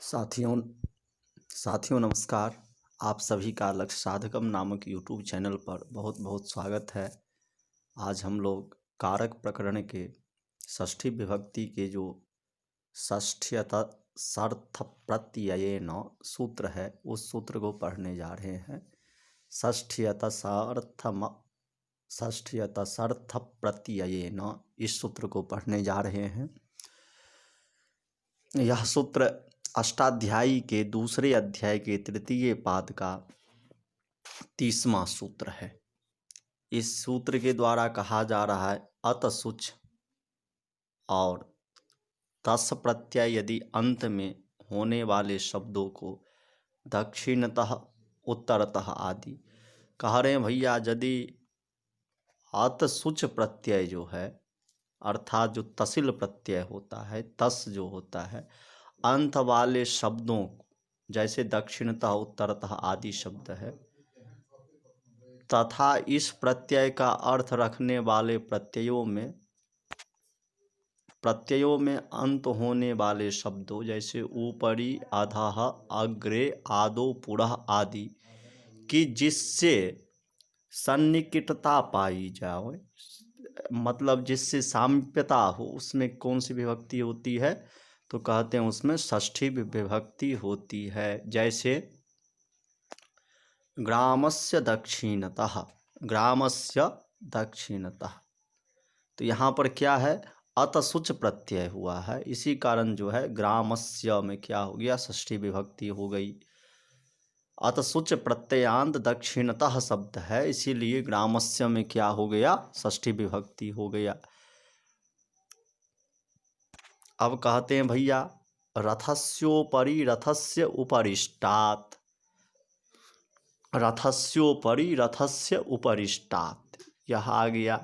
साथियों साथियों नमस्कार। आप सभी का लक्ष्य साधकम नामक यूट्यूब चैनल पर बहुत बहुत स्वागत है। आज हम लोग कारक प्रकरण के षष्ठी विभक्ति के जो षष्ठ्यत सर्थ प्रत्ययेन सूत्र है उस सूत्र को पढ़ने जा रहे हैं। षष्ठ्यत सर्थ प्रत्ययेन इस सूत्र को पढ़ने जा रहे हैं। यह सूत्र अष्टाध्यायी के दूसरे अध्याय के तृतीय पाद का 30वां सूत्र है। इस सूत्र के द्वारा कहा जा रहा है अत शुच और तस् प्रत्यय यदि अंत में होने वाले शब्दों को दक्षिणतः उत्तरतः आदि कह रहे हैं भैया। यदि अत शुच प्रत्यय जो है अर्थात जो तसिल प्रत्यय होता है, तस जो होता है, अंत वाले शब्दों जैसे दक्षिणतः उत्तरतः आदि शब्द है तथा इस प्रत्यय का अर्थ रखने वाले प्रत्ययों में अंत होने वाले शब्दों जैसे ऊपरी, अधः, अग्रे, आदो, पुरः आदि की जिससे सन्निकटता पाई जाए, मतलब जिससे साम्यता हो, उसमें कौन सी विभक्ति होती है? तो कहते हैं उसमें षष्ठी विभक्ति होती है। जैसे ग्रामस्य दक्षिणतः, ग्रामस्य दक्षिणतः, तो यहाँ पर क्या है? अतशुच प्रत्यय हुआ है, इसी कारण जो है ग्रामस्य में क्या हो गया? षष्ठी विभक्ति हो गई। अतशुच प्रत्ययांत दक्षिणतः शब्द है, इसीलिए ग्रामस्य में क्या हो गया? षष्ठी विभक्ति हो गया। अब कहते हैं भैया रथस्योपरि रथस्य उपरिष्टात्, रथस्योपरि रथस्य उपरिष्टात्, यह आ गया।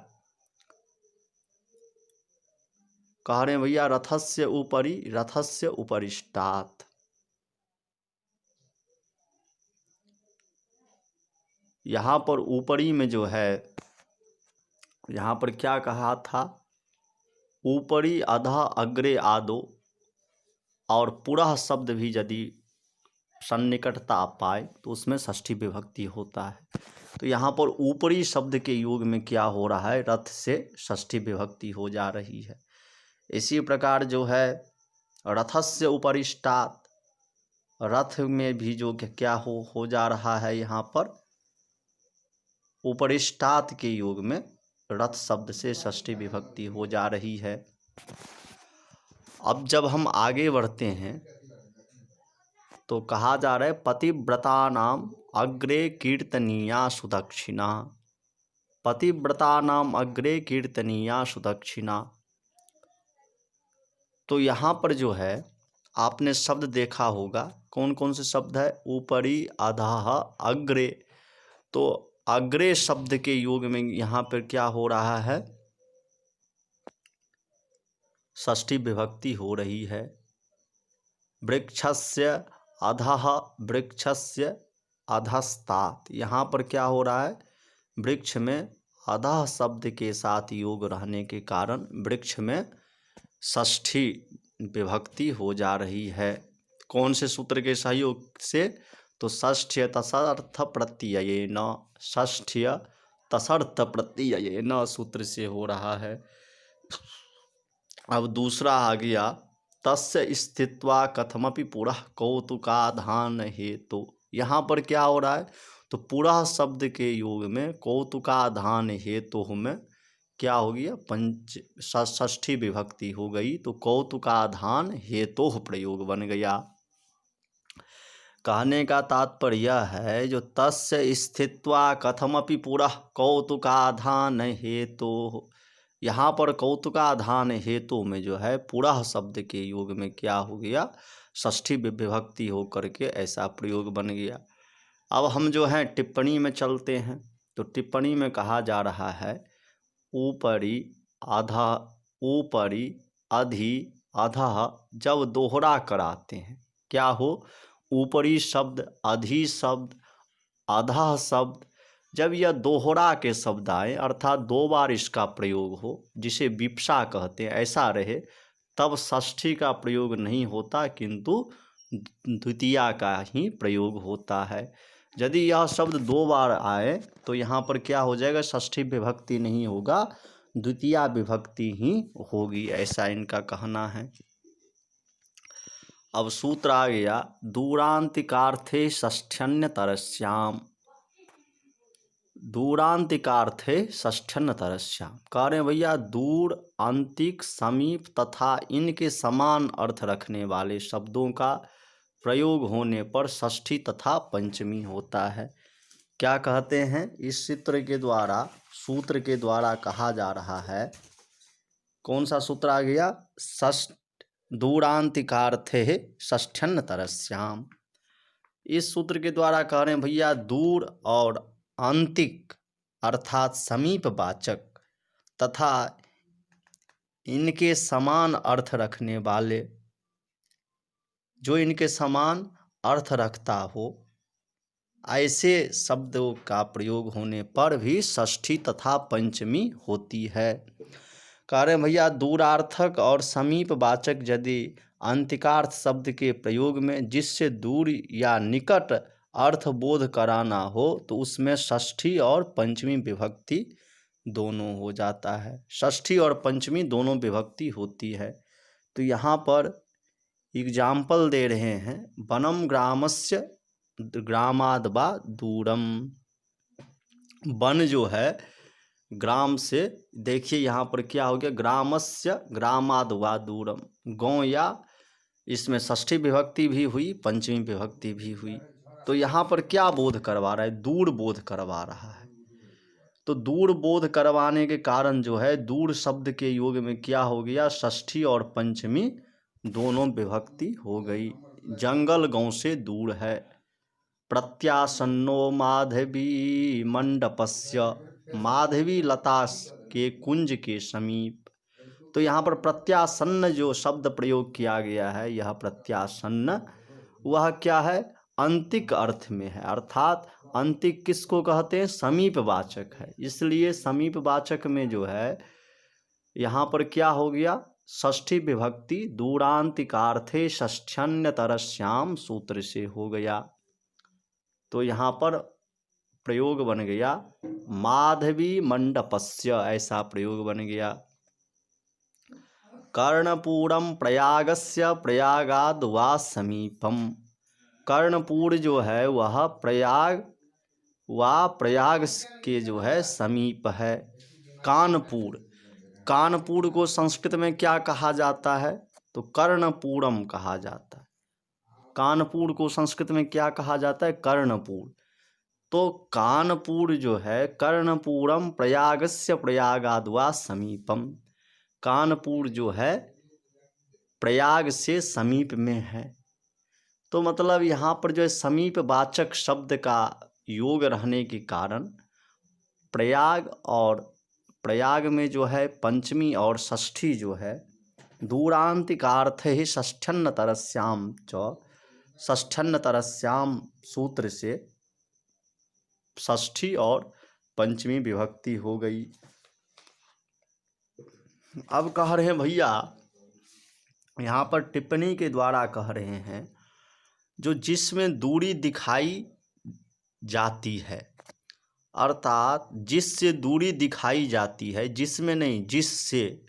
कह रहे हैं भैया रथस्य ऊपरी रथस्य उपरिष्टात्, यहाँ पर ऊपरी में जो है, यहाँ पर क्या कहा था? ऊपरी, अधः, अग्रे, आदो और पुरः शब्द भी यदि सन्निकटता पाए तो उसमें षष्ठी विभक्ति होता है। तो यहाँ पर ऊपरी शब्द के योग में क्या हो रहा है? रथ से षष्ठी विभक्ति हो जा रही है। इसी प्रकार जो है रथस्य उपरिष्टात्, रथ में भी जो क्या हो जा रहा है, यहाँ पर उपरिष्टात् के योग में रथ शब्द से षष्ठी विभक्ति हो जा रही है। अब जब हम आगे बढ़ते हैं तो कहा जा रहा है पतिव्रता नाम अग्रे कीर्तनीया सुदक्षिणा, पतिव्रता नाम अग्रे कीर्तनीया सुदक्षिणा। तो यहाँ पर जो है आपने शब्द देखा होगा, कौन कौन से शब्द है? ऊपरी, अधः, अग्रे। तो अग्रे शब्द के योग में यहाँ पर क्या हो रहा है? षष्ठी विभक्ति हो रही है। वृक्षस्य अधः वृक्षस्य अधस्तात्, यहाँ पर क्या हो रहा है? वृक्ष में अधः शब्द के साथ योग रहने के कारण वृक्ष में षष्ठी विभक्ति हो जा रही है। कौन से सूत्र के सहयोग से? तो षष्ठ्य तसर्थ प्रत्ययेन, षष्ठ्य तसर्थ प्रत्ययेन सूत्र से हो रहा है। अब दूसरा आ गया तस्य स्थित्वा कथमपि पुरः कौतुकाधान हेतु, यहाँ पर क्या हो रहा है? तो पुरः शब्द के योग में कौतुकाधान हेतु में क्या हो गया? षष्ठी विभक्ति हो गई, तो कौतुकाधान हेतु प्रयोग बन गया। कहने का तात्पर्य यह है जो तस्य स्थित्वा कथमपि पुरः कौतुकाधान हेतु, यहाँ पर कौतुकाधान हेतु में जो है पुरः शब्द के योग में क्या हो गया? षष्ठी विभक्ति हो करके ऐसा प्रयोग बन गया। अब हम जो है टिप्पणी में चलते हैं, तो टिप्पणी में कहा जा रहा है ऊपरी, अधः, ऊपरी, अधि, अधः जब दोहरा कराते हैं, क्या हो? ऊपरी शब्द, अधि शब्द, अधः शब्द, जब यह दोहरा के शब्द आए अर्थात दो बार इसका प्रयोग हो, जिसे विप्सा कहते हैं, ऐसा रहे, तब षष्ठी का प्रयोग नहीं होता, किंतु द्वितीया का ही प्रयोग होता है। यदि यह शब्द 2 बार आए तो यहाँ पर क्या हो जाएगा, षष्ठी विभक्ति नहीं होगा, द्वितीया विभक्ति ही होगी, ऐसा इनका कहना है। अब सूत्र आ गया, दूरांतिकार्थे षष्ठ्यन्यतरस्याम। दूरांतिकार्थे षष्ठ्यन्यतरस्याम, कह रहे हैं भैया दूर, अंतिक, समीप तथा इनके समान अर्थ रखने वाले शब्दों का प्रयोग होने पर षष्ठी तथा पंचमी होता है। क्या कहते हैं, इस सूत्र के द्वारा कहा जा रहा है, कौन सा सूत्र आ गया, दूरांतिकार्थे षष्ठ्यन्यतरस्याम। इस सूत्र के द्वारा कह रहे हैं भैया दूर और अंतिक अर्थात समीप वाचक तथा इनके समान अर्थ रखने वाले, जो इनके समान अर्थ रखता हो, ऐसे शब्दों का प्रयोग होने पर भी षष्ठी तथा पंचमी होती है। कह रहे भैया दूरार्थक और समीप वाचक यदि अंतिकार्थ शब्द के प्रयोग में जिससे दूर या निकट अर्थ बोध कराना हो तो उसमें षष्ठी और पंचमी विभक्ति दोनों हो जाता है। षष्ठी और पंचमी दोनों विभक्ति होती है। तो यहाँ पर एग्जाम्पल दे रहे हैं, वनम ग्रामस्य ग्रामाद वा दूरम। वन जो है ग्राम से, देखिए यहाँ पर क्या हो गया, ग्रामस्य ग्रामाद वा दूरम, गाँव, या इसमें षष्ठी विभक्ति भी हुई, पंचमी विभक्ति भी हुई। तो यहाँ पर क्या बोध करवा रहा है, दूर बोध करवा रहा है। तो दूर बोध करवाने के कारण जो है दूर शब्द के योग में क्या हो गया, षष्ठी और पंचमी दोनों विभक्ति हो गई। जंगल गांव से दूर है। प्रत्यासन्नो माधवी मंडपस्य, माधवी लता के कुंज के समीप। तो यहाँ पर प्रत्यासन्न जो शब्द प्रयोग किया गया है, यह प्रत्यासन्न वह क्या है, अंतिक अर्थ में है, अर्थात अंतिक किसको कहते हैं, समीप वाचक है। इसलिए समीप वाचक में जो है यहाँ पर क्या हो गया, षष्ठी विभक्ति दूरांतिकार्थे षष्ठ्यन्यतरस्याम सूत्र से हो गया। तो यहाँ पर प्रयोग बन गया माधवी मंडपस्य, ऐसा प्रयोग बन गया। कर्णपूरम प्रयागस्य प्रयागाद वा समीपम। कर्णपुर जो है वह प्रयाग प्रयाग के जो है समीप है। कानपुर, कानपुर को संस्कृत में क्या कहा जाता है, तो कर्णपूरम कहा जाता है। कानपुर को संस्कृत में क्या कहा जाता है, कर्णपुर। तो कानपुर जो है कर्णपूरम प्रयागस्य प्रयागाद वा समीपम, कानपुर जो है प्रयाग से समीप में है। तो मतलब यहाँ पर जो है समीप वाचक शब्द का योग रहने के कारण प्रयाग में जो है पंचमी और षष्ठी जो है दूरांतिकार्थ ही षष्ठ्यन्यतरस्याम च, षष्ठ्यन्यतरस्याम सूत्र से षष्ठी और पंचमी विभक्ति हो गई। अब कह रहे हैं भैया, यहाँ पर टिप्पणी के द्वारा कह रहे हैं, जो जिसमें दूरी दिखाई जाती है, अर्थात जिससे दूरी दिखाई जाती है, जिसमें नहीं जिससे,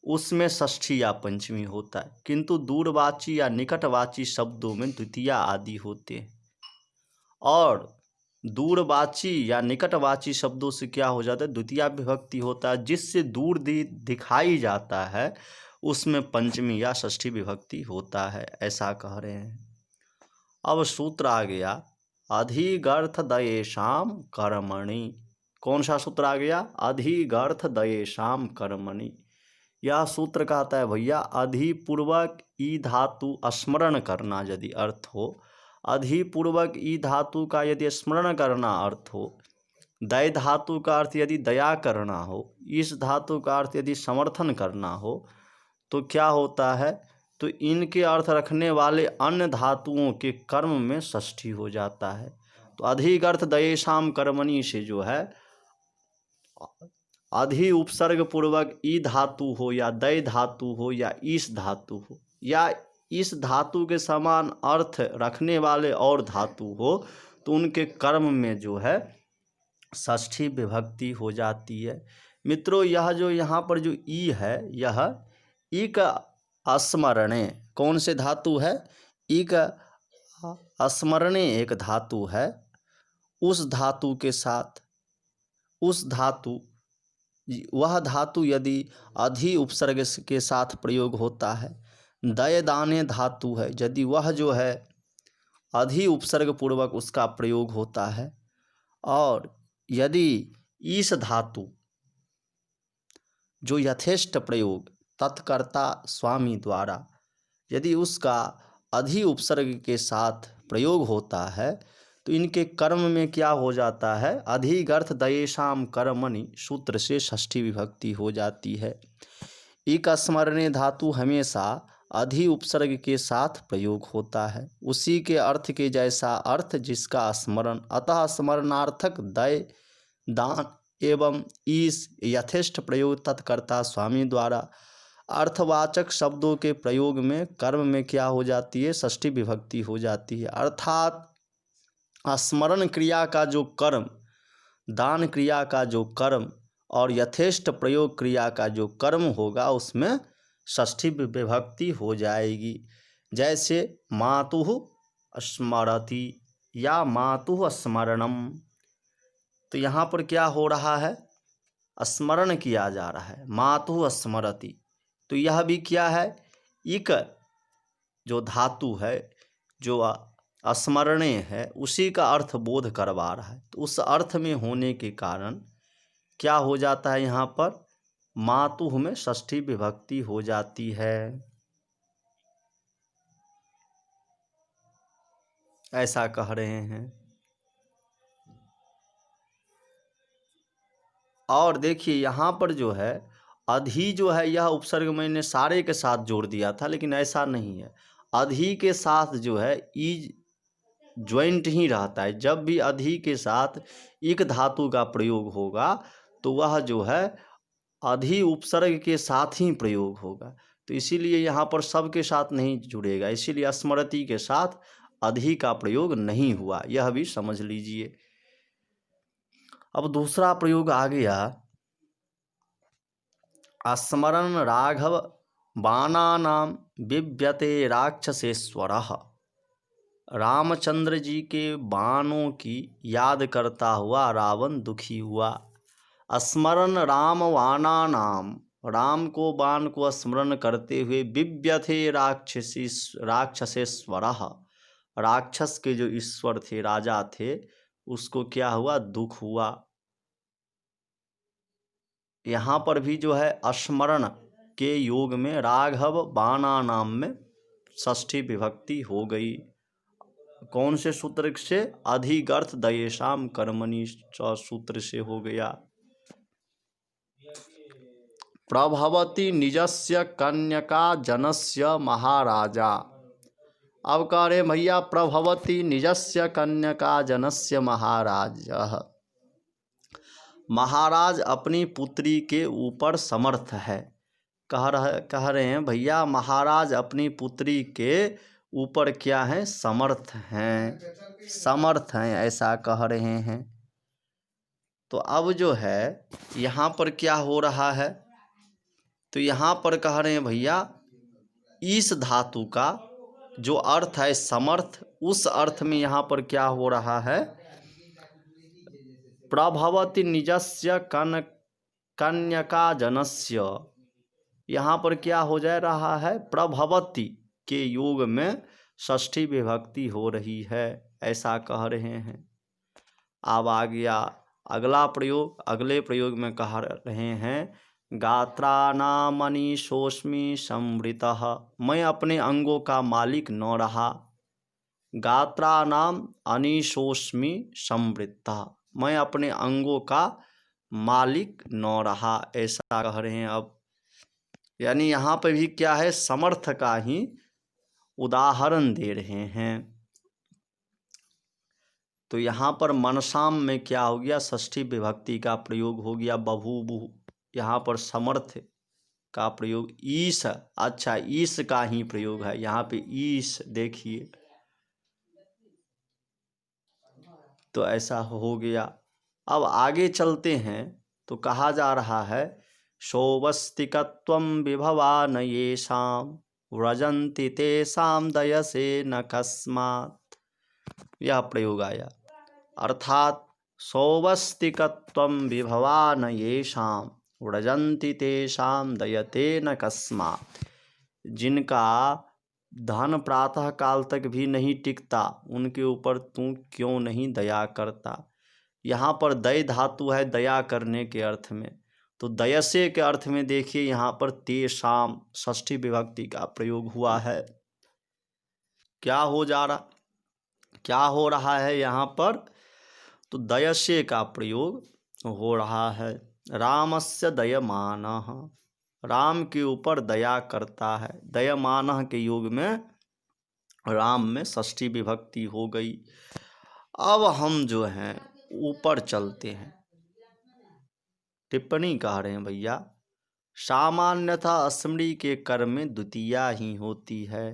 उसमें षष्ठी या पंचमी होता है। किंतु दूरवाची या निकटवाची शब्दों में द्वितीया आदि होते हैं। और दूरवाची या निकटवाची शब्दों से क्या हो जाता है, द्वितीया विभक्ति होता है। जिससे दूर दिखाई जाता है उसमें पंचमी या षष्ठी विभक्ति होता है, ऐसा कह रहे हैं। अब सूत्र आ गया अधिगर्थ दयेशाम कर्मणि। कौन सा सूत्र आ गया, अधिगर्थ दयेशाम कर्मणि। यह सूत्र कहता है भैया अधिपूर्वक ई धातु स्मरण करना यदि अर्थ हो, अधिपूर्वक ई धातु का यदि स्मरण करना अर्थ हो, दय धातु का अर्थ यदि दया करना हो, इस धातु का अर्थ यदि समर्थन करना हो, तो क्या होता है, तो इनके अर्थ रखने वाले अन्य धातुओं के कर्म में षष्ठी हो जाता है। तो अधिगर्थ दयेशाम कर्मणि से जो है अधि उपसर्ग पूर्वक ई धातु हो या दय धातु हो या ईश धातु हो या इस धातु के समान अर्थ रखने वाले और धातु हो तो उनके कर्म में जो है षष्ठी विभक्ति हो जाती है। मित्रों, यह जो यहाँ पर जो ई है, यह ई का स्मरणे कौन से धातु है? ई का स्मरणे एक धातु है। उस धातु के साथ वह धातु यदि अधि उपसर्ग के साथ प्रयोग होता है, दय दाने धातु है, यदि वह जो है अधि उपसर्ग पूर्वक उसका प्रयोग होता है, और यदि ईश धातु जो यथेष्ट प्रयोग तत्कर्ता स्वामी द्वारा यदि उसका अधि उपसर्ग के साथ प्रयोग होता है तो इनके कर्म में क्या हो जाता है? अधिगर्थ दयेशाम कर्मणि सूत्र से षष्ठी विभक्ति हो जाती है। एक स्मरणे धातु हमेशा अधि उपसर्ग के साथ प्रयोग होता है, उसी के अर्थ के जैसा अर्थ जिसका स्मरण, अतः स्मरणार्थक दय दान एवं ईश यथेष्ट प्रयोग तत्कर्ता स्वामी द्वारा अर्थवाचक शब्दों के प्रयोग में कर्म में क्या हो जाती है? षष्ठी विभक्ति हो जाती है। अर्थात स्मरण क्रिया का जो कर्म, दान क्रिया का जो कर्म और यथेष्ट प्रयोग क्रिया का जो कर्म होगा उसमें षष्ठी विभक्ति हो जाएगी। जैसे मातुः स्मरति या मातुः स्मरणम, तो यहाँ पर क्या हो रहा है? स्मरण किया जा रहा है, मातुः स्मरति। तो यह भी क्या है? इक जो धातु है जो स्मरणे है उसी का अर्थ बोध करवा रहा है, तो उस अर्थ में होने के कारण क्या हो जाता है? यहाँ पर मातुः में षष्ठी विभक्ति हो जाती है। ऐसा कह रहे हैं। और देखिए यहाँ पर जो है अधि जो है यह उपसर्ग मैंने सारे के साथ जोड़ दिया था, लेकिन ऐसा नहीं है। अधि के साथ जो है ई ज्वाइंट ही रहता है। जब भी अधि के साथ इक धातु का प्रयोग होगा तो वह जो है अधि उपसर्ग के साथ ही प्रयोग होगा, तो इसीलिए यहाँ पर सब के साथ नहीं जुड़ेगा, इसीलिए स्मृति के साथ अधि का प्रयोग नहीं हुआ, यह भी समझ लीजिए। अब दूसरा प्रयोग आ गया, स्मरण राघव बाणानां बिभ्यते राक्षसेश्वरः। रामचंद्र जी के बाणों की याद करता हुआ रावण दुखी हुआ। स्मरण राम बाणानां, राम को बाण को स्मरण करते हुए बिभ्यते राक्षसेश्वरः, राक्षस के जो ईश्वर थे, राजा थे, उसको क्या हुआ? दुख हुआ। यहाँ पर भी जो है स्मरण के योग में राघव बाणा नाम में षष्ठी विभक्ति हो गई। कौन से सूत्र से? अधिगर्थ दयेशाम कर्मणि सूत्र से हो गया। प्रभवति निजस्य कन्यका जनस्य महाराजा। अब कह रहे भैया प्रभवति निजस्य कन्यका जनस्य महाराज। महाराज अपनी पुत्री के ऊपर समर्थ है। कह रहे हैं भैया महाराज अपनी पुत्री के ऊपर क्या है? समर्थ हैं, समर्थ हैं, ऐसा कह रहे हैं। तो अब जो है यहाँ पर क्या हो रहा है? तो यहाँ पर कह रहे हैं भैया इस धातु का जो अर्थ है समर्थ, उस अर्थ में यहाँ पर क्या हो रहा है? प्रभवति निजस्य कन्यका जनस्य, यहाँ पर क्या हो जा रहा है? प्रभवति के योग में षष्ठी विभक्ति हो रही है, ऐसा कह रहे हैं। अब आ गया अगला प्रयोग। अगले प्रयोग में कह रहे हैं गात्रानामनीशोस्मि संवृतः, मैं अपने अंगों का मालिक न रहा। गात्रानाम अनीशोस्मि संवृतः, मैं अपने अंगों का मालिक न रहा, ऐसा कह रहे हैं। अब यानी यहाँ पर भी क्या है? समर्थ का ही उदाहरण दे रहे हैं। तो यहाँ पर मनसाम में क्या हो गया? षष्ठी विभक्ति का प्रयोग हो गया, बभूवुः। यहाँ पर समर्थ का प्रयोग ईश, अच्छा ईश का ही प्रयोग है यहाँ पे, ईश देखिए, तो ऐसा हो गया। अब आगे चलते हैं तो कहा जा रहा है सौवस्तिकत्वं विभवान येषां व्रजन्ति तेषां दयसे न कस्मात्, यह प्रयोग आया। अर्थात सौवस्तिकत्वं विभवान येषां व्रजन्ति तेषां दयते न कस्मात्, जिनका धन प्रातः काल तक भी नहीं टिकता, उनके ऊपर तू क्यों नहीं दया करता। यहाँ पर दय धातु है दया करने के अर्थ में, तो दयसे के अर्थ में देखिए यहाँ पर तेषाम षष्ठी विभक्ति का प्रयोग हुआ है। क्या हो रहा है यहाँ पर, तो दयसे का प्रयोग हो रहा है। रामस्य दयमानः, राम के ऊपर दया करता है, दयमानः के योग में राम में षष्ठी विभक्ति हो गई। अब हम जो हैं ऊपर चलते हैं, टिप्पणी कह रहे हैं भैया, सामान्यतः स्मृति के कर्म में द्वितीया ही होती है।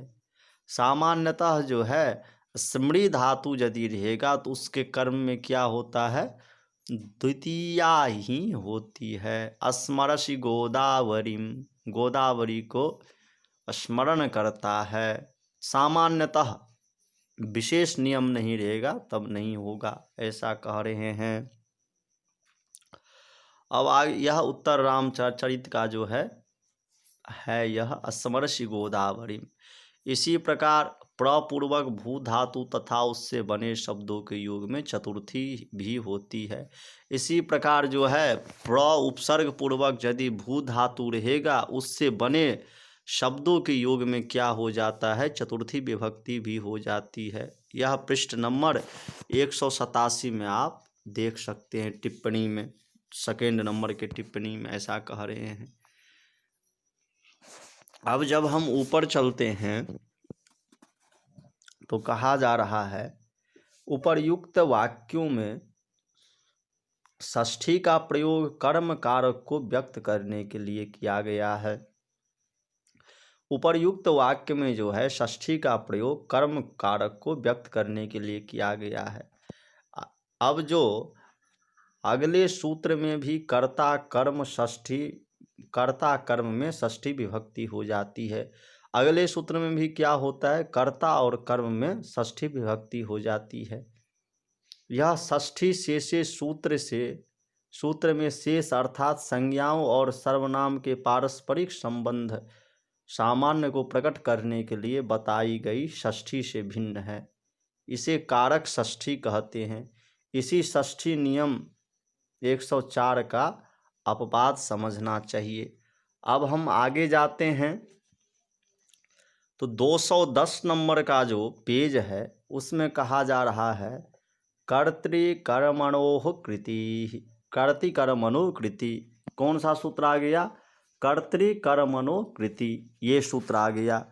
सामान्यतः जो है स्मृति धातु यदि रहेगा तो उसके कर्म में क्या होता है, द्वितीया ही होती है। स्मरसि गोदावरीम, गोदावरी को स्मरण करता है। सामान्यतः, विशेष नियम नहीं रहेगा तब नहीं होगा, ऐसा कह रहे हैं। अब यह उत्तर रामचरित का जो है यह स्मरसि गोदावरी। इसी प्रकार प्रपूर्वक भू धातु तथा उससे बने शब्दों के योग में चतुर्थी भी होती है। इसी प्रकार जो है प्र उपसर्ग पूर्वक यदि भू धातु रहेगा उससे बने शब्दों के योग में क्या हो जाता है, चतुर्थी विभक्ति भी हो जाती है। यह पृष्ठ नंबर 187 में आप देख सकते हैं, टिप्पणी में, सेकेंड नंबर के टिप्पणी में ऐसा कह रहे हैं। अब जब हम ऊपर चलते हैं तो कहा जा रहा है उपर्युक्त वाक्यों में षष्ठी का प्रयोग कर्म कारक को व्यक्त करने के लिए किया गया है। उपर्युक्त वाक्य में जो है षष्ठी का प्रयोग कर्म कारक को व्यक्त करने के लिए किया गया है। अब जो अगले सूत्र में भी कर्ता कर्म में षष्ठी विभक्ति हो जाती है। अगले सूत्र में भी क्या होता है, कर्ता और कर्म में षष्ठी विभक्ति हो जाती है। यह षष्ठी शेषे सूत्र में शेष अर्थात संज्ञाओं और सर्वनाम के पारस्परिक संबंध सामान्य को प्रकट करने के लिए बताई गई षष्ठी से भिन्न है। इसे कारक षष्ठी कहते हैं। इसी षष्ठी नियम 104 का अपवाद समझना चाहिए। अब हम आगे जाते हैं तो 210 नंबर का जो पेज है उसमें कहा जा रहा है कर्तृकर्मणोः कृति। कर्तृकर्मणो कृति कौन सा सूत्र आ गया, कर्तृकर्मणो कृति, ये सूत्र आ गया।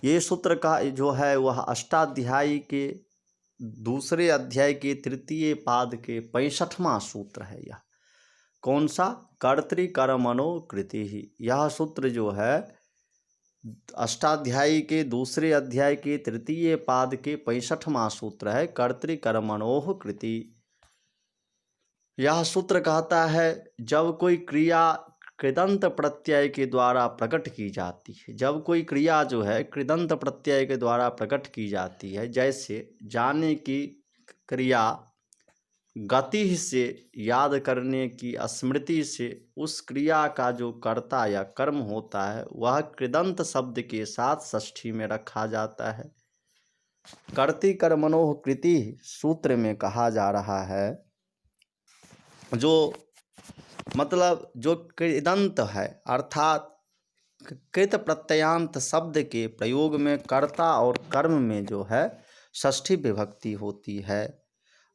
ये सूत्र का जो है वह अष्टाध्यायी के दूसरे अध्याय के तृतीय पाद के 65वां सूत्र है। यह कौन सा, कर्तृकर्मणो कृति ही। यह सूत्र जो है अष्टाध्यायी के दूसरे अध्याय के तृतीय पाद के 65वां सूत्र है, कर्तृकर्मणोः कृति। यह सूत्र कहता है जब कोई क्रिया कृदंत प्रत्यय के द्वारा प्रकट की जाती है, जब कोई क्रिया जो है कृदंत प्रत्यय के द्वारा प्रकट की जाती है, जैसे जाने की क्रिया गति से, याद करने की स्मृति से, उस क्रिया का जो कर्ता या कर्म होता है वह कृदंत शब्द के साथ षष्ठी में रखा जाता है। कर्तृकर्मणोः कृति सूत्र में कहा जा रहा है जो मतलब जो कृदंत है अर्थात कृत प्रत्ययांत शब्द के प्रयोग में कर्ता और कर्म में जो है षष्ठी विभक्ति होती है।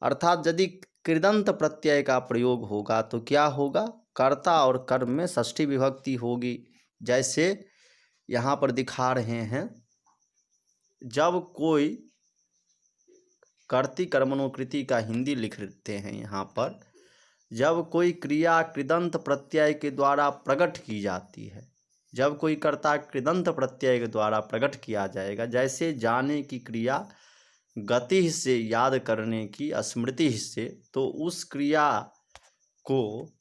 अर्थात यदि कृदंत प्रत्यय का प्रयोग होगा तो क्या होगा, कर्ता और कर्म में षष्ठी विभक्ति होगी। जैसे यहाँ पर दिखा रहे हैं, जब कोई कर्तृकर्मणो कृति का हिंदी लिख देते हैं यहाँ पर, जब कोई क्रिया कृदंत प्रत्यय के द्वारा प्रकट की जाती है, जब कोई कर्ता कृदंत प्रत्यय के द्वारा प्रकट किया जाएगा, जैसे जाने की क्रिया गति से, याद करने की स्मृति से, तो उस क्रिया को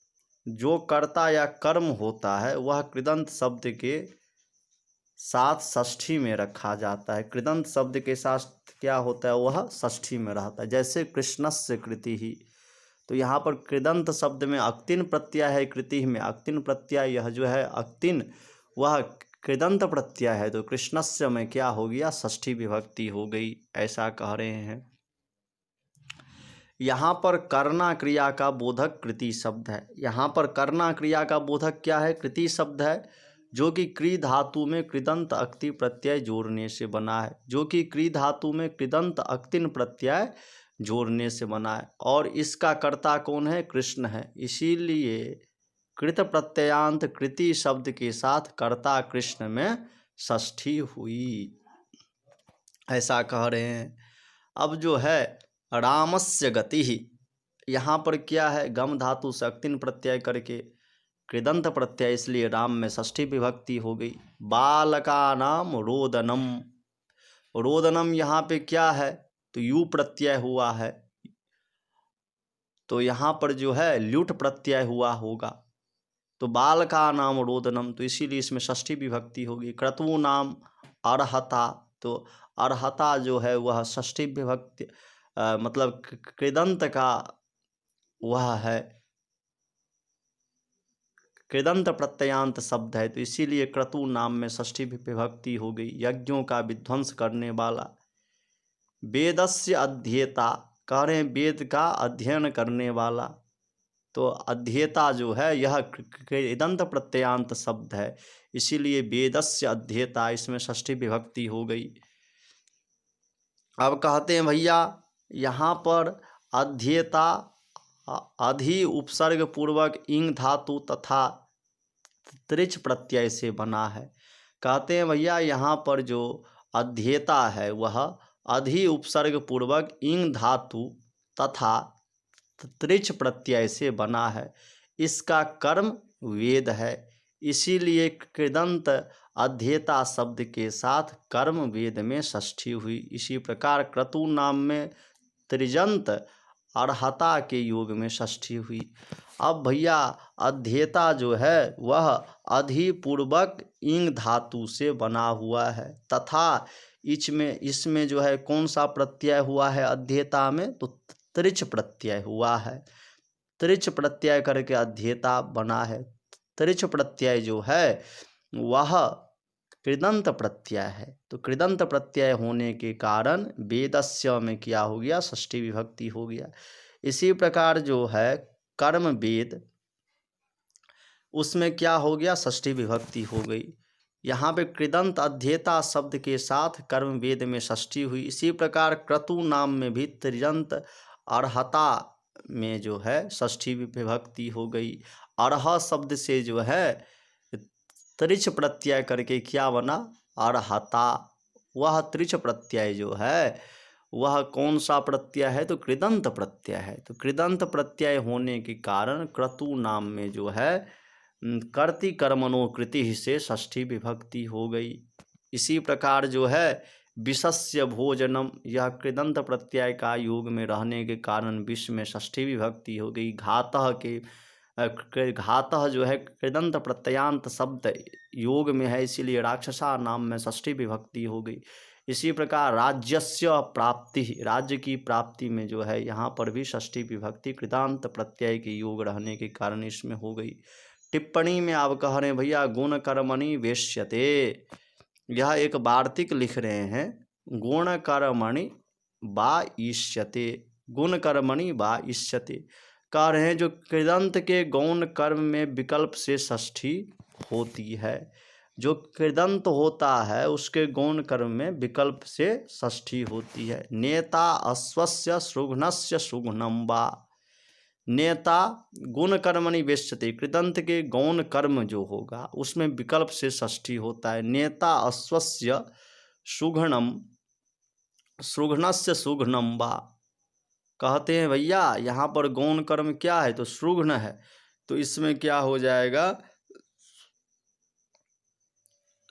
जो कर्ता या कर्म होता है वह कृदंत शब्द के साथ षष्ठी में रखा जाता है। कृदंत शब्द के साथ क्या होता है, वह षष्ठी में रहता है। जैसे कृष्णस्य कृति ही, तो यहाँ पर कृदंत शब्द में अक्तिन प्रत्यय है, कृति में अक्तिन प्रत्यय, यह जो है अक्तिन वह कृदंत प्रत्यय है, तो कृष्णस्य में क्या हो गया, षष्ठी विभक्ति हो गई, ऐसा कह रहे हैं। यहाँ पर करना क्रिया का बोधक कृति शब्द है। यहाँ पर करना क्रिया का बोधक क्या है, कृति शब्द है, जो कि क्री धातु में कृदंत अक्ति प्रत्यय जोड़ने से बना है, जो कि क्री धातु में कृदंत अक्तिन प्रत्यय जोड़ने से बना है, और इसका कर्ता कौन है, कृष्ण है। इसीलिए कृत प्रत्ययांत कृति शब्द के साथ कर्ता कृष्ण में षष्ठी हुई, ऐसा कह रहे हैं। अब जो है रामस्य गति ही, यहाँ पर क्या है, गम धातु से अक्तिन प्रत्यय करके कृदंत प्रत्यय, इसलिए राम में षष्ठी विभक्ति हो गई। बालका नाम रोदनम, रोदनम यहाँ पे क्या है, तो यू प्रत्यय हुआ है, तो यहाँ पर जो है ल्युट प्रत्यय हुआ होगा, तो बाल का नाम रोदनम, तो इसीलिए इसमें षष्ठी विभक्ति होगी। क्रतु नाम अर्हता, तो अर्हता जो है वह षष्ठी विभक्ति मतलब कृदंत का वह है, कृदंत प्रत्ययांत शब्द है, तो इसीलिए क्रतु नाम में षष्ठी विभक्ति हो गई। यज्ञों का विध्वंस करने वाला। वेदस्य अध्येता, कह रहे हैं वेद का अध्ययन करने वाला, तो अध्येता जो है यह कृदंत प्रत्ययांत शब्द है, इसीलिए वेदस्य अध्येता, इसमें षष्ठी विभक्ति हो गई। अब कहते हैं भैया यहाँ पर अध्येता अधि उपसर्ग पूर्वक इंग धातु तथा त्रिच प्रत्यय से बना है। कहते हैं भैया यहाँ पर जो अध्येता है वह अधि उपसर्ग पूर्वक इंग धातु तथा त्रिच प्रत्यय से बना है, इसका कर्म वेद है, इसीलिए कृदंत अध्येता शब्द के साथ कर्म वेद में षष्ठी हुई। इसी प्रकार क्रतु नाम में त्रिजंत अर्हता के योग में षष्ठी हुई। अब भैया अध्येता जो है वह अधिपूर्वक इंग धातु से बना हुआ है, तथा इसमें जो है कौन सा प्रत्यय हुआ है अध्येता में, तो त्रिच प्रत्यय हुआ है, त्रिच प्रत्यय करके अध्येता बना है। त्रिच प्रत्यय जो है वह कृदंत प्रत्यय है, तो कृदंत प्रत्यय होने के कारण वेदस्य में क्या हो गया, षष्ठी विभक्ति हो गया। इसी प्रकार जो है कर्म वेद, उसमें क्या हो गया, षष्ठी विभक्ति हो गई। यहाँ पे कृदंत अध्येता शब्द के साथ कर्म वेद में षष्ठी हुई। इसी प्रकार क्रतु नाम में भी त्रिजंत अर्हता में जो है षष्ठी विभक्ति हो गई। अर्ह शब्द से जो है त्रिच प्रत्यय करके क्या बना, अर्हता। वह त्रिच प्रत्यय जो है वह कौन सा प्रत्यय है, तो कृदंत प्रत्यय है, तो कृदंत प्रत्यय होने के कारण क्रतु नाम में जो है कर्ति कर्मणो कृति से षष्ठी विभक्ति हो गई। इसी प्रकार जो है विषस्य भोजनम, यह कृदंत प्रत्यय का योग में रहने के कारण विष में षष्ठी विभक्ति हो गई। घातः जो है कृदंत प्रत्ययांत शब्द योग में है, इसीलिए राक्षसा नाम में षष्ठी विभक्ति हो गई। इसी प्रकार राज्यस्य प्राप्ति, राज्य की प्राप्ति में जो है यहाँ पर भी षष्ठी विभक्ति कृदांत प्रत्यय के योग रहने के कारण इसमें हो गई। टिप्पणी में आप कह रहे हैं भैया गुण कर्मणि वेश्यते, यह एक वार्तिक लिख रहे हैं, गुण कर्मणि बा ईष्यते, गुण कर्मणि बा ईष्यते, कह रहे हैं जो कृदंत के गौण कर्म में विकल्प से षष्ठी होती है, जो कृदंत होता है उसके गौण कर्म में विकल्प से षष्ठी होती है। नेता अश्वस्य श्रुघ्नस्य श्रुघ्नं वा, नेता गुण कर्मणि वेश्यते, कृदंत के गौण कर्म जो होगा उसमें विकल्प से षष्ठी होता है। नेता अश्वस्य सुघ्नम श्रुघ्नस्य सुघ्नं वा, कहते हैं भैया यहाँ पर गौण कर्म क्या है, तो श्रुघ्न है, तो इसमें क्या हो जाएगा,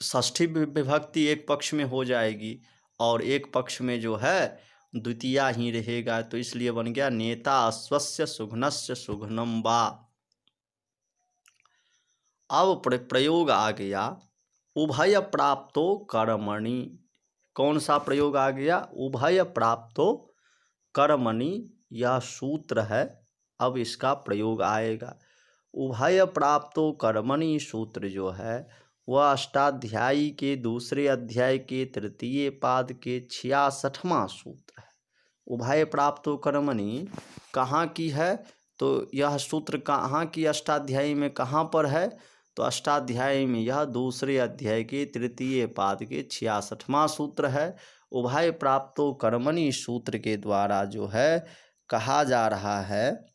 षष्ठी विभक्ति एक पक्ष में हो जाएगी और एक पक्ष में जो है द्वितीया ही रहेगा, तो इसलिए बन गया नेता अश्वस्य सुघ्नस्य सुघ्नम वा। अब प्रयोग आ गया उभय प्राप्तो कर्मणि। कौन सा प्रयोग आ गया? उभय प्राप्तो कर्मणि, यह सूत्र है। अब इसका प्रयोग आएगा। उभय प्राप्तो कर्मणि सूत्र जो है वह अष्टाध्यायी के दूसरे अध्याय के तृतीय पाद के 66वां सूत्र है। उभय प्राप्तो कर्मणि कहाँ की है? तो यह सूत्र कहाँ की अष्टाध्यायी में कहाँ पर है? तो अष्टाध्यायी में यह दूसरे अध्याय के तृतीय पाद के 66वां सूत्र है। उभय प्राप्तो कर्मणि सूत्र के द्वारा जो है कहा जा रहा है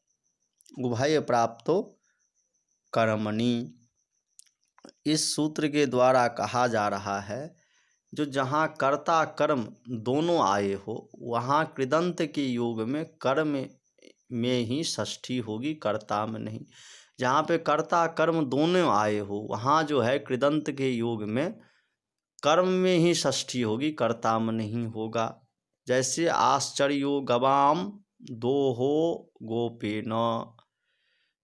उभय प्राप्तो कर्मणि। इस सूत्र के द्वारा कहा जा रहा है जो जहाँ कर्ता कर्म दोनों आए हो वहाँ कृदंत के योग में कर्म में ही षष्ठी होगी, कर्ता में नहीं। जहाँ पे कर्ता कर्म दोनों आए हो वहाँ जो है कृदंत के योग में कर्म में ही षष्ठी होगी, कर्ता में नहीं होगा। जैसे आश्चर्यो गवाम दोहो गोपेन,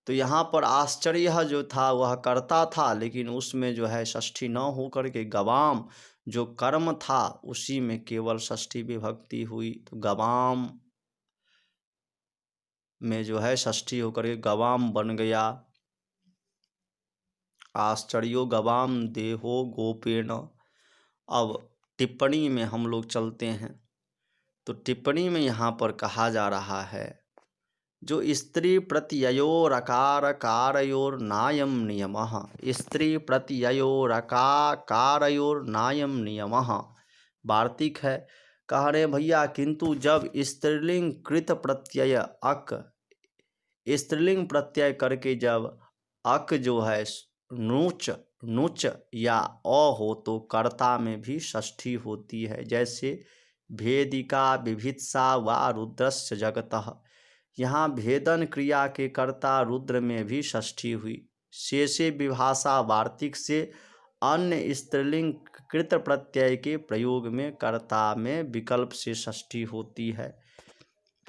तो यहाँ पर आश्चर्य जो था वह कर्ता था, लेकिन उसमें जो है षष्ठी न होकर के गवाम जो कर्म था उसी में केवल षष्ठी विभक्ति हुई। तो गवाम में जो है षष्ठी होकर के गवाम बन गया। आश्चर्यो गवाम देहो गोपेन। अब टिप्पणी में हम लोग चलते हैं, तो टिप्पणी में यहाँ पर कहा जा रहा है जो स्त्री प्रत्ययोरकार कारयोर नायम नियमः, स्त्री प्रत्ययोरकारयोर नायम नियमः वार्तिक है। कह रहे भैया किंतु जब स्त्रीलिंग कृत प्रत्यय अक, स्त्रीलिंग प्रत्यय करके जब अक जो है नुच नुच या अ हो तो कर्ता में भी षष्ठी होती है। जैसे भेदिका विभित्सा व रुद्रस्य जगतः, यहाँ भेदन क्रिया के कर्ता रुद्र में भी षष्ठी हुई। शेषे विभाषा वार्तिक से अन्य स्त्रीलिंग कृत प्रत्यय के प्रयोग में कर्ता में विकल्प से षष्ठी होती है।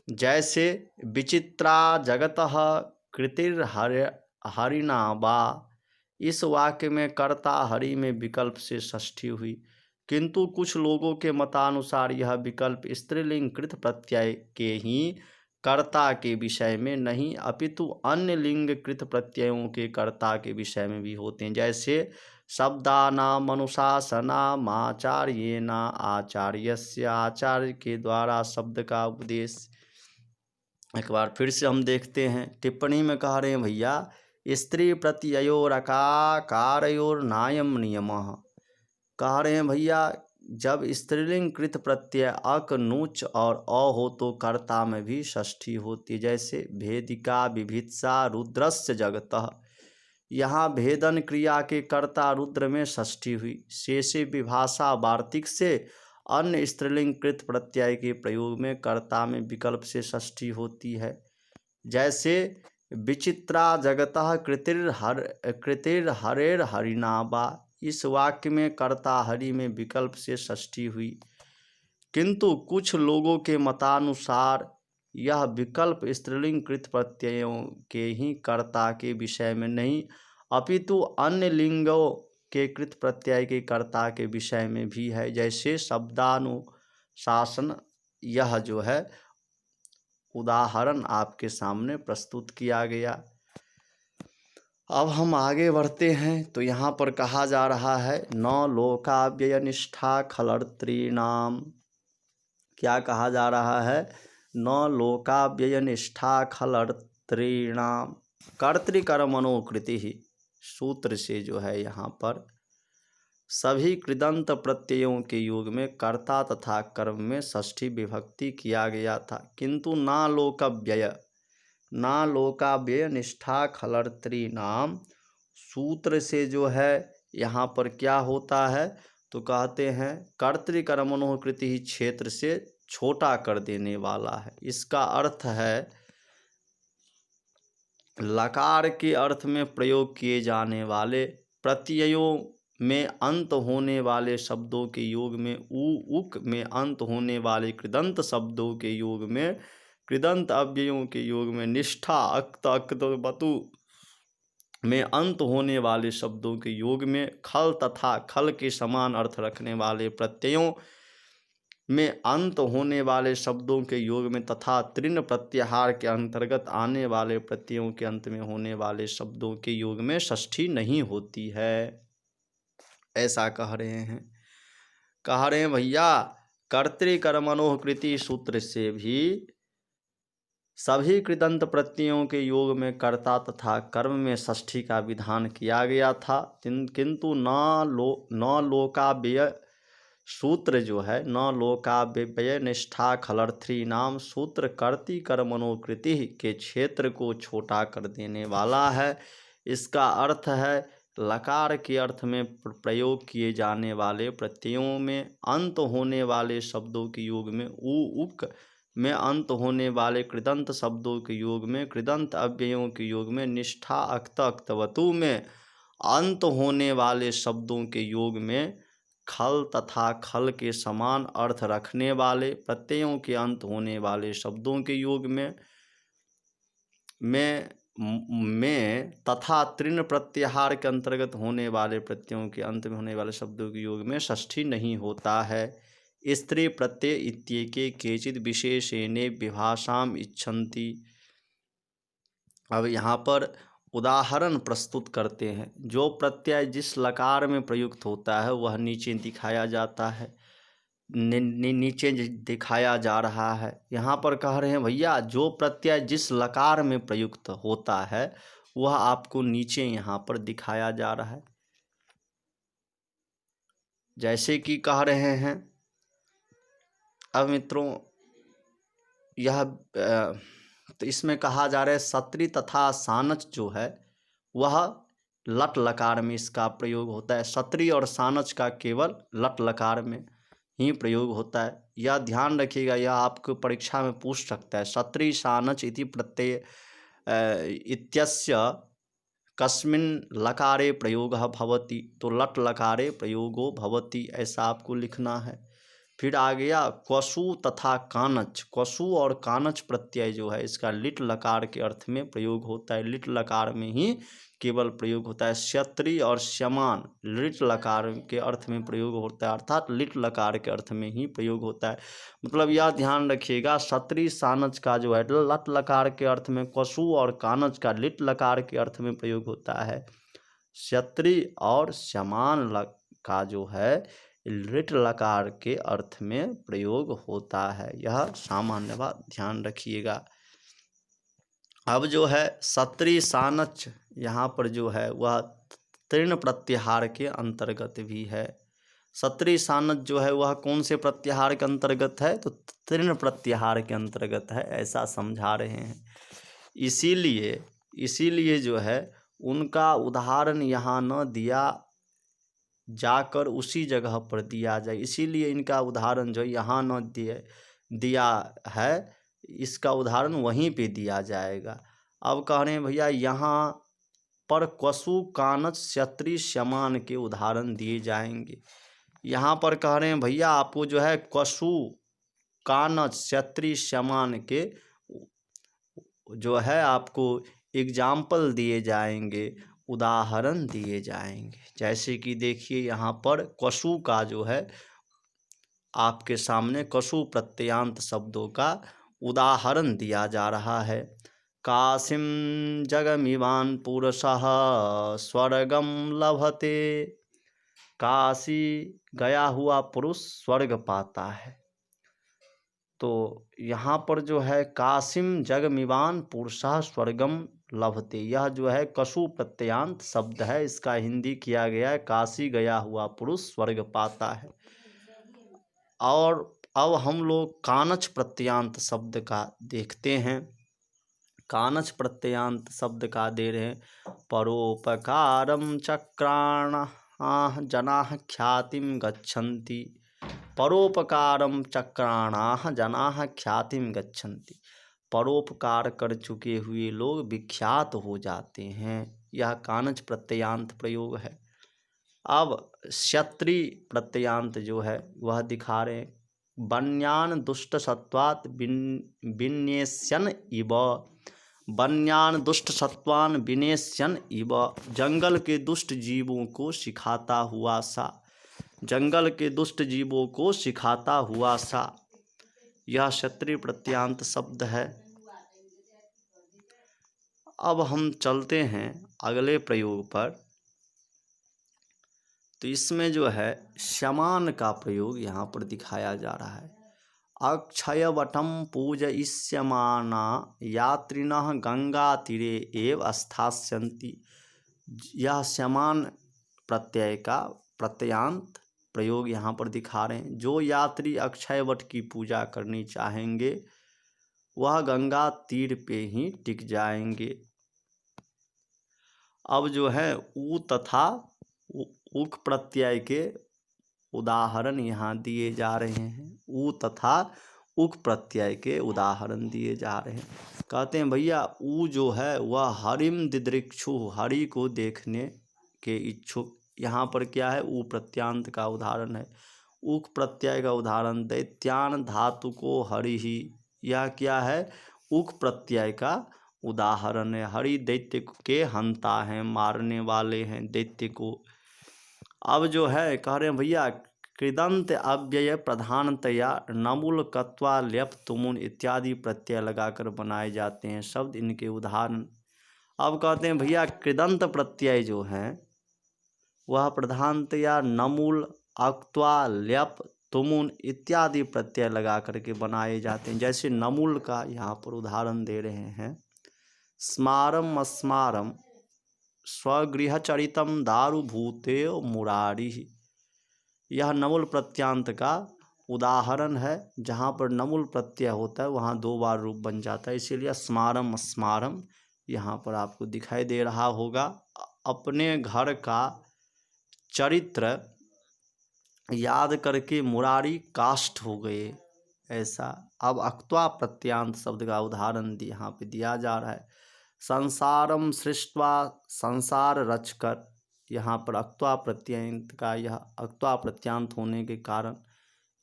जैसे विचित्रा जगतः कृतिर हरिणा वा, इस वाक्य में कर्ता हरि में विकल्प से षष्ठी हुई, किंतु कुछ लोगों के मतानुसार यह विकल्प स्त्रीलिंग कृत प्रत्यय के ही कर्ता के विषय में नहीं अपितु अन्य लिंग कृत प्रत्ययों के कर्ता के विषय में भी होते हैं। जैसे शब्दानाम अनुशासनाम आचार्येण आचार्यस्य, आचार्य के द्वारा शब्द का उपदेश। एक बार फिर से हम देखते हैं, टिप्पणी में कह रहे हैं भैया स्त्री प्रत्ययोरकारयोर नायम नियमः। कह रहे हैं भैया जब स्त्रीलिंग कृत प्रत्यय अक नूच और अ हो तो कर्ता में भी षष्ठी होती है। जैसे भेदिका विभित्सा रुद्रस्य जगतः, यहाँ भेदन क्रिया के कर्ता रुद्र में षष्ठी हुई। शेषे विभाषा वार्तिक से अन्य स्त्रीलिंग कृत प्रत्यय के प्रयोग में कर्ता में विकल्प से षष्ठी होती है। जैसे विचित्रा जगतः कृतिर हरेर हरिणा वा, इस वाक्य में कर्ता हरि में विकल्प से षष्ठी हुई, किंतु कुछ लोगों के मतानुसार यह विकल्प स्त्रीलिंग कृत प्रत्ययों के ही कर्ता के विषय में नहीं अपितु अन्य लिंगों के कृत प्रत्यय के कर्ता के विषय में भी है। जैसे शब्दानुशासन, यह जो है उदाहरण आपके सामने प्रस्तुत किया गया। अब हम आगे बढ़ते हैं, तो यहाँ पर कहा जा रहा है न लोकाव्यय निष्ठा खलर्तॄणाम। क्या कहा जा रहा है? न लोकाव्यय निष्ठा खलर्तॄणाम। कर्तृकर्मणोकृति सूत्र से जो है यहाँ पर सभी कृदंत प्रत्ययों के योग में कर्ता तथा कर्म में षष्ठी विभक्ति किया गया था, किंतु ना लोकाव्यय निष्ठा खलर्तॄणाम सूत्र से जो है यहाँ पर क्या होता है तो कहते हैं कर्तृकर्मणोकृति ही क्षेत्र से छोटा कर देने वाला है। इसका अर्थ है लकार के अर्थ में प्रयोग किए जाने वाले प्रत्ययों में अंत होने वाले शब्दों के योग में उ उक में अंत होने वाले कृदंत शब्दों के योग में कृदंत अव्ययों के योग में निष्ठा अक्त अक्त बतु में अंत होने वाले शब्दों के योग में खल तथा खल के समान अर्थ रखने वाले प्रत्ययों में अंत होने वाले शब्दों के योग में तथा तृण प्रत्याहार के अंतर्गत आने वाले प्रत्ययों के अंत में होने वाले शब्दों के योग में षष्ठी नहीं होती है, ऐसा कह रहे हैं भैया कर्तृकर्मणोः कृति सूत्र से भी सभी कृदंत प्रत्ययों के योग में कर्ता तथा कर्म में षष्ठी का विधान किया गया था, किंतु न लोकाव्यय सूत्र जो है न लोकाव्यय निष्ठा खलर्थी नाम सूत्र कर्तृकर्मणोकृति के क्षेत्र को छोटा कर देने वाला है। इसका अर्थ है लकार के अर्थ में प्रयोग किए जाने वाले प्रत्ययों में अंत होने वाले शब्दों के योग में उक में अंत होने वाले कृदंत शब्दों के योग में कृदंत अव्ययों के योग में निष्ठा अक्त अक्तवतु में अंत होने वाले शब्दों के योग में खल तथा खल के समान अर्थ रखने वाले प्रत्ययों के अंत होने वाले शब्दों के योग में तथा तृण प्रत्याहार के अंतर्गत होने वाले प्रत्ययों के अंत में होने वाले शब्दों के योग में षष्ठी नहीं होता है। स्त्री प्रत्यय इत्येके केचित् विशेषेणे विभाषाम इच्छन्ति। अब यहाँ पर उदाहरण प्रस्तुत करते हैं। जो प्रत्यय जिस लकार में प्रयुक्त होता है वह नीचे दिखाया जाता है, नीचे दिखाया जा रहा है। यहाँ पर कह रहे हैं भैया जो प्रत्यय जिस लकार में प्रयुक्त होता है वह आपको नीचे यहाँ पर दिखाया जा रहा है। जैसे कि कह रहे हैं, अब मित्रों यह तो इसमें कहा जा रहा है सत्री तथा सानच जो है वह लट लकार में इसका प्रयोग होता है। सत्री और सानच का केवल लट लकार में ही प्रयोग होता है। यह ध्यान रखिएगा, यह आपको परीक्षा में पूछ सकता है। सत्री सानच इति प्रत्यय इत्यस्य कस्मिन् लकारे प्रयोगः भवति, तो लट लकारे प्रयोगो भवति, ऐसा आपको लिखना है। फिर आ गया क्वसु तथा कानच। क्वसु और कानच प्रत्यय जो है इसका लिट लकार के अर्थ में प्रयोग होता है, लिट लकार में ही केवल प्रयोग होता है। क्षत्रि और श्यमान लिट लकार के अर्थ में प्रयोग होता है, अर्थात लिट लकार के अर्थ में ही प्रयोग होता है। मतलब यह ध्यान रखिएगा क्षत्रि सानच का जो है लट लकार के अर्थ में, क्वसु और कानच का लिट लकार के अर्थ में प्रयोग होता है। क्षत्रि और श्यमान का जो है लिट लकार के अर्थ में प्रयोग होता है। यह सामान्य बात ध्यान रखिएगा। अब जो है सत्री सानच यहाँ पर जो है वह तृण प्रत्याहार के अंतर्गत भी है। सत्री सानच जो है वह कौन से प्रत्याहार के अंतर्गत है, तो तृण प्रत्याहार के अंतर्गत है, ऐसा समझा रहे हैं। इसीलिए जो है उनका उदाहरण यहाँ न दिया जाकर उसी जगह पर दिया जाए, इसीलिए इनका उदाहरण जो यहाँ न दिया है, इसका उदाहरण वहीं पे दिया जाएगा। अब कह रहे हैं भैया यहाँ पर क्वसु कानच क्षत्रि श्यमान के उदाहरण दिए जाएंगे। यहाँ पर कह रहे हैं भैया आपको जो है क्वसु कानच क्षत्रि श्यमान के जो है आपको एग्जाम्पल दिए जाएंगे, उदाहरण दिए जाएंगे। जैसे कि देखिए यहाँ पर क्वसु का जो है आपके सामने क्वसु प्रत्ययांत शब्दों का उदाहरण दिया जा रहा है। काशीं जगमिवान् पुरुषः स्वर्गम लभते। काशी गया हुआ पुरुष स्वर्ग पाता है। तो यहाँ पर जो है काशीं जगमिवान् पुरुषः स्वर्गम लभते, यह जो है कशु प्रत्ययांत शब्द है, इसका हिंदी किया गया है काशी गया हुआ पुरुष स्वर्ग पाता है। और अब हम लोग कानच प्रत्ययांत शब्द का देखते हैं। कानच प्रत्ययांत शब्द का दे रहे हैं परोपकारम चक्राणाः जनाः ख्यातिम गच्छन्ति। परोपकारम चक्राणाः जनाः ख्यातिम गच्छन्ति, परोपकार कर चुके हुए लोग विख्यात हो जाते हैं। यह कानच प्रत्ययांत प्रयोग है। अब क्षत्रिय प्रत्ययांत जो है वह दिखा रहे हैं। वन्यान दुष्ट सत्वात विन्यस्यन इव, वन्यान दुष्ट सत्वान विनेश्यन इव, जंगल के दुष्ट जीवों को सिखाता हुआ सा, जंगल के दुष्ट जीवों को सिखाता हुआ सा, यह क्षत्रिय प्रत्ययांत शब्द है। अब हम चलते हैं अगले प्रयोग पर। तो इसमें जो है समान का प्रयोग यहाँ पर दिखाया जा रहा है। अक्षयवटम पूजयिष्यमाना यात्रिनः गंगा तीरे एव स्थास्यन्ति, यह समान प्रत्यय का प्रत्ययांत प्रयोग यहाँ पर दिखा रहे हैं। जो यात्री अक्षयवट की पूजा करनी चाहेंगे वह गंगा तीर पे ही टिक जाएंगे। अब जो है उ तथा उक प्रत्यय के उदाहरण यहाँ दिए जा रहे हैं। उ तथा उक प्रत्यय के उदाहरण दिए जा रहे हैं। कहते हैं भैया उ जो है वह हरिम दिदृक्षु, हरि को देखने के इच्छुक। यहाँ पर क्या है, उ प्रत्यांत का उदाहरण है। उक प्रत्यय का उदाहरण दैत्यान धातु को हरि ही, यह क्या है, उक प्रत्यय का उदाहरण है। हरि दैत्य के हंता हैं, मारने वाले हैं दैत्य को। अब जो है कह रहे हैं भैया कृदंत अव्यय प्रधानतया नमुल कत्वा ल्यप तुमुन इत्यादि प्रत्यय लगाकर बनाए जाते हैं शब्द, इनके उदाहरण। अब कहते हैं भैया कृदंत प्रत्यय जो है वह प्रधानतया नमुल अक्त्वा ल्यप तुमुन इत्यादि प्रत्यय लगा करके बनाए जाते हैं। जैसे नमुल का यहाँ पर उदाहरण दे रहे हैं, स्मारम अस्मारम स्वगृहचरितम दारुभूते मुरारी, यह नमुल प्रत्यांत का उदाहरण है। जहाँ पर नमुल प्रत्यय होता है वहाँ दो बार रूप बन जाता है, इसीलिए स्मारम स्मारम यहाँ पर आपको दिखाई दे रहा होगा। अपने घर का चरित्र याद करके मुरारी काष्ठ हो गए, ऐसा। अब अक्त्वा प्रत्यांत शब्द का उदाहरण यहाँ पे दिया जा रहा है। संसारम सृष्ट्वा, संसार रचकर, यहाँ पर अक्त्वा प्रत्ययांत का, यह अक्त्वा प्रत्यांत होने के कारण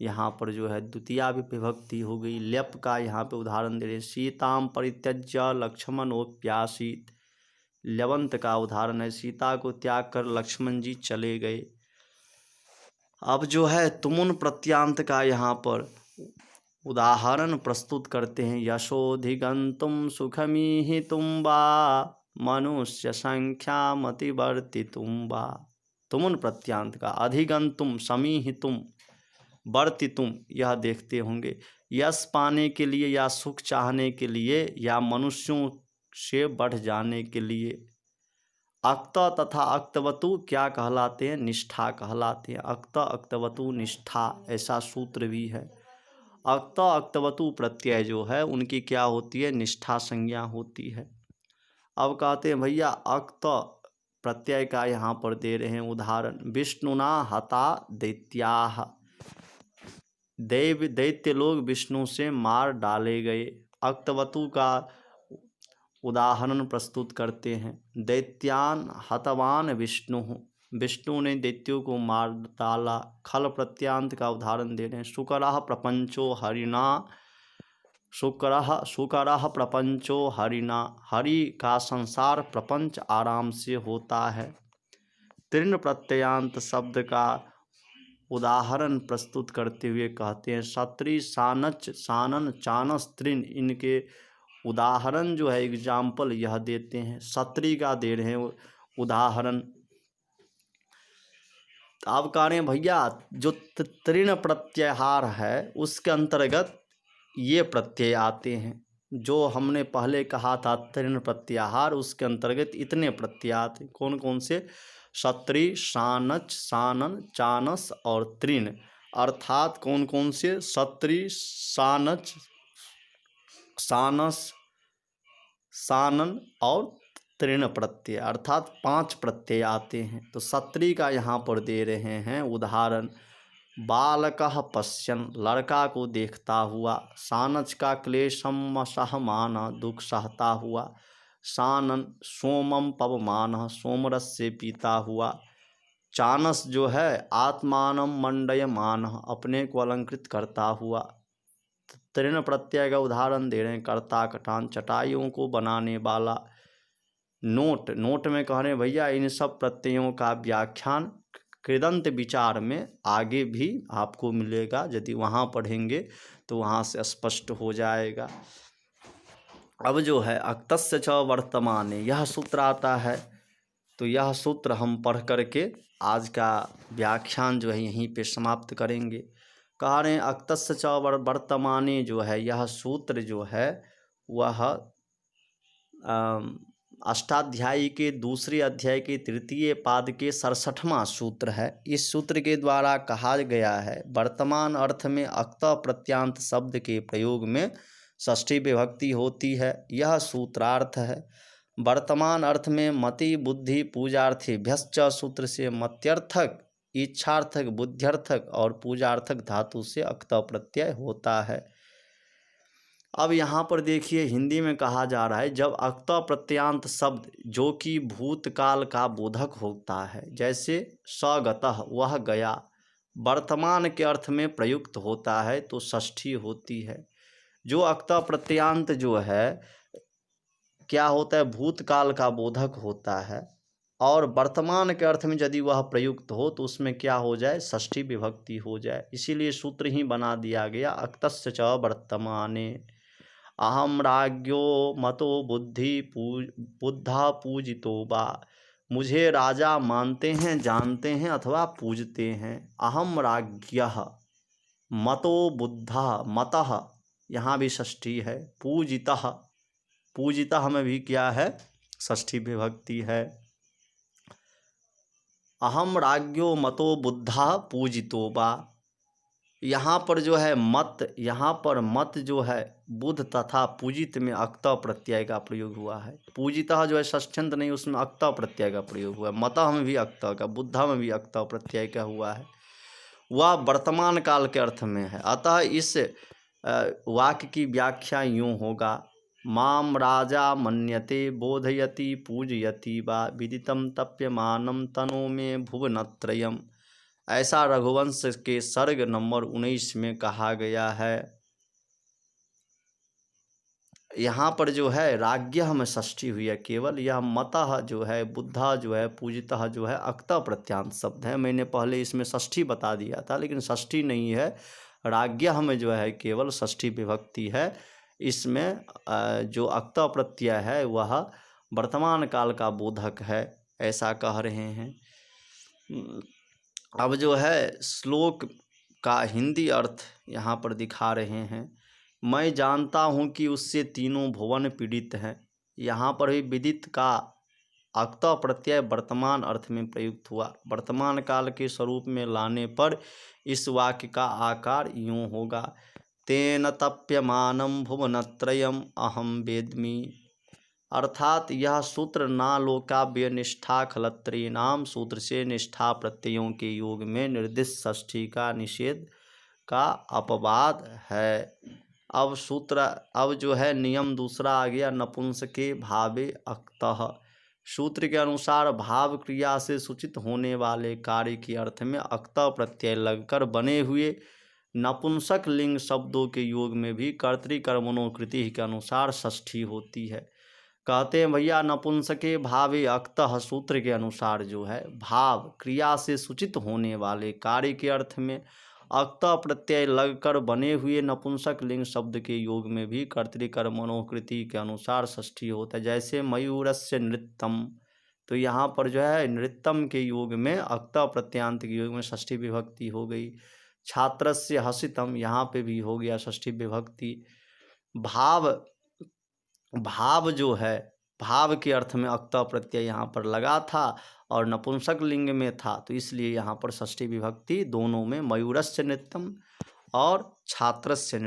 यहाँ पर जो है द्वितीया विभक्ति हो गई। ल्यप का यहाँ पे उदाहरण दे रहे, सीताम परित्यज्य लक्ष्मणोप्यासीत, ल्यवंत का उदाहरण है, सीता को त्याग कर लक्ष्मण जी चले गए। अब जो है तुमुन प्रत्यांत का यहाँ पर उदाहरण प्रस्तुत करते हैं। यशोधिगंतुम सुखमीहितुम वा मनुष्य संख्या मतिवर्तितुम वा, तुमुन प्रत्यांत का अधिगंतुम समीहितुम वर्तितुम, यह देखते होंगे यश पाने के लिए या सुख चाहने के लिए या मनुष्यों से बढ़ जाने के लिए। अक्त तथा अक्तवतु क्या कहलाते हैं, निष्ठा कहलाते हैं। अक्त अक्तवतु निष्ठा, ऐसा सूत्र भी है। अक्त अक्तवतु प्रत्यय जो है उनकी क्या होती है, निष्ठा संज्ञा होती है। अब कहते हैं भैया अक्त प्रत्यय का यहाँ पर दे रहे हैं उदाहरण, विष्णुना हता दैत्याः, दैत्य लोग विष्णु से मार डाले गए। अक्तवतु का उदाहरण प्रस्तुत करते हैं, दैत्यान हतवान विष्णु, विष्णु ने दैत्यों को मार डाला। खल प्रत्यांत का उदाहरण दे रहे हैं, शुकरः प्रपंचो हरिणा, शुकरः प्रपंचो हरिणा, हरि का संसार प्रपंच आराम से होता है। तृण प्रत्ययांत शब्द का उदाहरण प्रस्तुत करते हुए कहते हैं, सत्री सानच सानन चानस तृण, इनके उदाहरण जो है एग्जाम्पल यह देते हैं। सत्री का दे रहे हैं उदाहरण। तो आप कह रहे हैं भैया जो तृण प्रत्याहार है उसके अंतर्गत ये प्रत्यय आते हैं। जो हमने पहले कहा था तृण प्रत्याहार, उसके अंतर्गत इतने प्रत्यय आते हैं। कौन कौन से, सत्री सानच सानन चानस और तृण, अर्थात कौन कौन से, सत्री सानच सानस सानन और तृण प्रत्यय, अर्थात 5 प्रत्यय आते हैं। तो सत्री का यहाँ पर दे रहे हैं उदाहरण, बालकः पश्यन्, लड़का को देखता हुआ। सानच का क्लेशम सहमान, दुख सहता हुआ। सानन सोमम पवमान, सोमरस से पीता हुआ। चानस जो है आत्मानं मंडयमानः, अपने को अलंकृत करता हुआ। तृण प्रत्यय का उदाहरण दे रहे हैं, कर्ता कटान, चटाइयों को बनाने वाला। नोट, नोट में कह रहे हैं भैया इन सब प्रत्ययों का व्याख्यान कृदंत विचार में आगे भी आपको मिलेगा, यदि वहाँ पढ़ेंगे तो वहाँ से स्पष्ट हो जाएगा। अब जो है अक्तस्य च वर्तमाने, यह सूत्र आता है, तो यह सूत्र हम पढ़ करके आज का व्याख्यान जो है यहीं पे समाप्त करेंगे। कह रहे हैं अक्तस्य च वर्तमाने जो है यह सूत्र जो है वह अष्टाध्यायी के दूसरे अध्याय के तृतीय पाद के 67वां सूत्र है। इस सूत्र के द्वारा कहा गया है वर्तमान अर्थ में अक्त प्रत्यांत शब्द के प्रयोग में षष्ठी विभक्ति होती है। यह सूत्रार्थ है। वर्तमान अर्थ में मति बुद्धि पूजार्थेभ्यश्च सूत्र से मत्यर्थक, इच्छार्थक, बुद्ध्यर्थक और पूजार्थक धातु से अक्त प्रत्यय होता है। अब यहाँ पर देखिए हिंदी में कहा जा रहा है जब अक्त प्रत्यांत शब्द जो कि भूतकाल का बोधक होता है, जैसे सगतः वह गया, वर्तमान के अर्थ में प्रयुक्त होता है तो षष्ठी होती है। जो अक्त प्रत्यांत जो है क्या होता है, भूतकाल का बोधक होता है, और वर्तमान के अर्थ में यदि वह प्रयुक्त हो तो उसमें क्या हो जाए, षष्ठी विभक्ति हो जाए। इसीलिए सूत्र ही बना दिया गया अक्तस्य च वर्तमाने। अहम राज्ञो मतो बुद्धा पूजितो वा, मुझे राजा मानते हैं, जानते हैं अथवा पूजते हैं। अहम राज्ञः मतो बुद्धा, मतः यहाँ भी षष्ठी है। पूजितः, पूजितः में भी क्या है, षष्ठी विभक्ति है। अहम राज्ञो मतो बुद्धा पूजितो वा, यहाँ पर जो है मत, यहाँ पर मत जो है बुध तथा पूजित में अक्त प्रत्यय का प्रयोग हुआ है। पूजितः जो है षष्ठ्यंत नहीं, उसमें अक्त प्रत्यय का प्रयोग हुआ है। मतः में भी अक्त का, बुद्धा में भी अक्त प्रत्यय का हुआ है। वह वर्तमान काल के अर्थ में है। अतः इस वाक्य की व्याख्या यूँ होगा, माम राजा मन्यते बोधयति पूजयति वा विदितं तप्यमानं तनो में भुवनत्रयम्। ऐसा रघुवंश के सर्ग नंबर 19 में कहा गया है। यहाँ पर जो है राज्ञः में षष्ठी हुई है केवल। यह मतः जो है, बुद्धा जो है, पूजितः जो है अक्त प्रत्यांत शब्द है। मैंने पहले इसमें षष्ठी बता दिया था, लेकिन षष्ठी नहीं है। राज्ञः में जो है केवल षष्ठी विभक्ति है। इसमें जो अक्त प्रत्यय है वह वर्तमान काल का बोधक है, ऐसा कह रहे हैं। अब जो है श्लोक का हिंदी अर्थ यहाँ पर दिखा रहे हैं। मैं जानता हूँ कि उससे तीनों भुवन पीड़ित हैं। यहाँ पर भी विदित का अक्त प्रत्यय वर्तमान अर्थ में प्रयुक्त हुआ। वर्तमान काल के स्वरूप में लाने पर इस वाक्य का आकार यूँ होगा, तेन तप्यमानं भुवनत्रयम् अहम वेद्मि। अर्थात यह सूत्र नालोकाव्य निष्ठा खलत्रीनाम सूत्र से निष्ठा प्रत्ययों के योग में निर्दिष्ट षष्ठी का निषेध का अपवाद है। अब जो है नियम दूसरा आ गया, नपुंसके भावे अक्तः। सूत्र के अनुसार भाव क्रिया से सूचित होने वाले कार्य के अर्थ में अक्त प्रत्यय लगकर बने हुए नपुंसक लिंग शब्दों के योग में भी कर्तृकर्मणोकृति के अनुसार षष्ठी होती है। कहते हैं भैया नपुंसके भावे अक्तः सूत्र के अनुसार जो है भाव क्रिया से सूचित होने वाले कार्य के अर्थ में अक्त प्रत्यय लगकर बने हुए नपुंसक लिंग शब्द के योग में भी कर्तृकर्मणोकृति के अनुसार षष्ठी होता है। जैसे मयूरस्य नृत्यम, तो यहाँ पर जो है नृत्यम के योग में अक्त प्रत्यांत के योग में षष्ठी विभक्ति हो गई। छात्रस्य हसितम, यहाँ पे भी हो गया षष्ठी विभक्ति। भाव जो है, भाव के अर्थ में अक्त प्रत्यय यहाँ पर लगा था और नपुंसक लिंग में था, तो इसलिए यहाँ पर षष्ठी विभक्ति दोनों में, मयूरस्य नृत्यम और छात्रस्य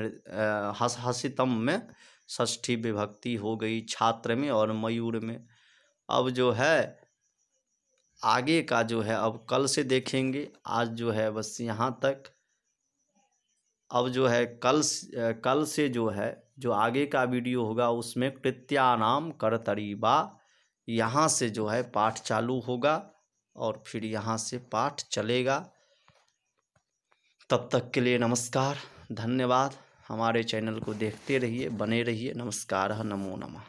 हसितम में षष्ठी विभक्ति हो गई, छात्र में और मयूर में। अब जो है आगे का जो है अब कल से देखेंगे, आज जो है बस यहाँ तक। अब जो है कल से जो है जो आगे का वीडियो होगा उसमें कृत्यानाम कर्तरी वा, यहाँ से जो है पाठ चालू होगा। और फिर यहाँ से पाठ चलेगा। तब तक के लिए नमस्कार, धन्यवाद। हमारे चैनल को देखते रहिए, बने रहिए। नमस्कार, नमो नमः।